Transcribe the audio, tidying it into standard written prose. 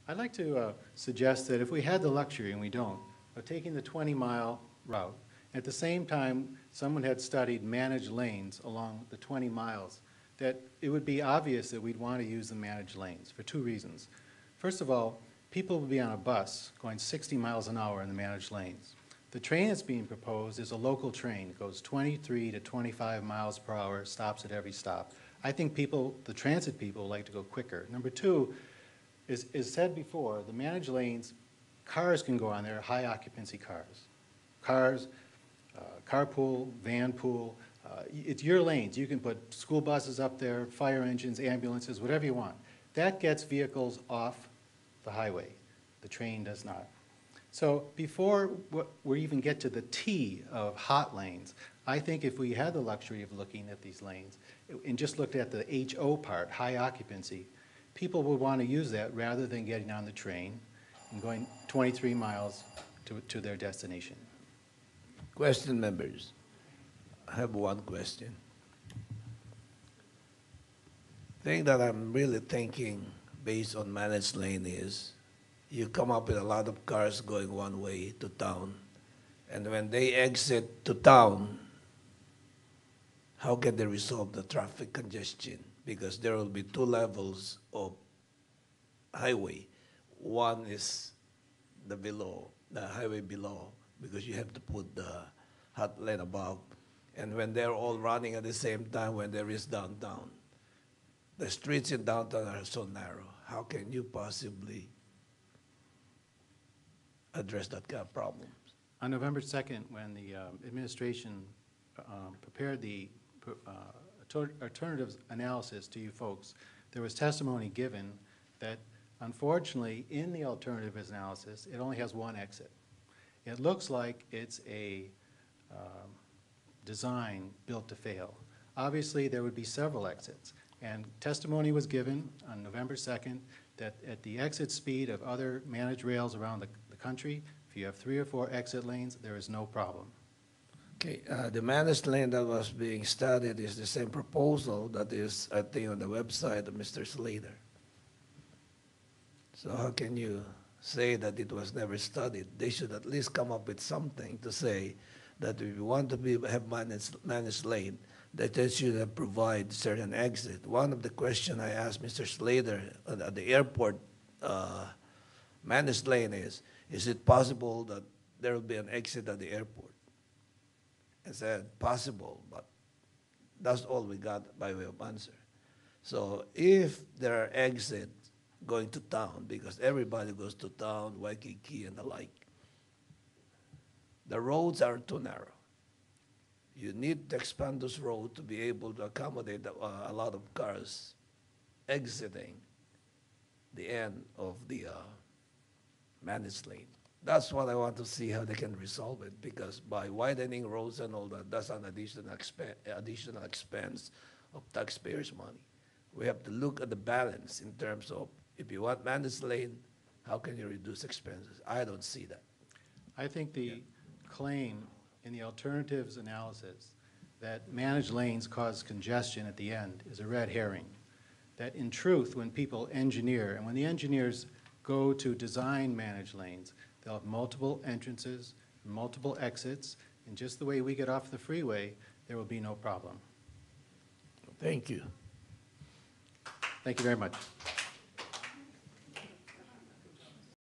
I'd like to suggest that if we had the luxury, and we don't, of taking the 20-mile route, at the same time someone had studied managed lanes along the 20 miles, that it would be obvious that we'd want to use the managed lanes for two reasons. First of all, people would be on a bus going 60 miles an hour in the managed lanes. The train that's being proposed is a local train. It goes 23 to 25 miles per hour, stops at every stop. I think people, the transit people, like to go quicker. Number two, as said before, the managed lanes, cars can go on there, high occupancy cars. Cars, carpool, van pool, it's your lanes. You can put school buses up there, fire engines, ambulances, whatever you want. That gets vehicles off the highway. The train does not. So before we even get to the T of hot lanes, I think if we had the luxury of looking at these lanes and just looked at the HO part, high occupancy, people would want to use that rather than getting on the train and going 23 miles to their destination. Question, members. I have one question. The thing that I'm really thinking based on managed lane is you come up with a lot of cars going one way to town, and when they exit to town, how can they resolve the traffic congestion? Because there will be two levels of highway. One is the highway below, because you have to put the hot lane above. And when they're all running at the same time, when there is downtown, the streets in downtown are so narrow. How can you possibly address that kind of problem? On November 2nd, when the administration prepared the alternatives analysis to you folks, there was testimony given that unfortunately in the alternatives analysis it only has one exit. It looks like it's a design built to fail. Obviously there would be several exits, and testimony was given on November 2nd that at the exit speed of other managed rails around the country, if you have 3 or 4 exit lanes, there is no problem. Okay, the managed lane that was being studied is the same proposal that is, I think, on the website of Mr. Slater. So how can you say that it was never studied? They should at least come up with something to say that if you want to have managed lane, that they should provide certain exit. One of the questions I asked Mr. Slater at the airport managed lane is it possible that there will be an exit at the airport? I said, possible, but that's all we got by way of answer. So if there are exits going to town, because everybody goes to town, Waikiki and the like, the roads are too narrow. You need to expand those roads to be able to accommodate a lot of cars exiting the end of the managed lane. That's what I want to see how they can resolve it, because by widening roads and all that, that's an additional expense of taxpayers' money. We have to look at the balance in terms of if you want managed lane, how can you reduce expenses? I don't see that. I think the claim in the alternatives analysis that managed lanes cause congestion at the end is a red herring. That in truth, when people engineer, and when the engineers go to design managed lanes, they'll have multiple entrances, multiple exits, and just the way we get off the freeway, there will be no problem. Thank you. Thank you very much.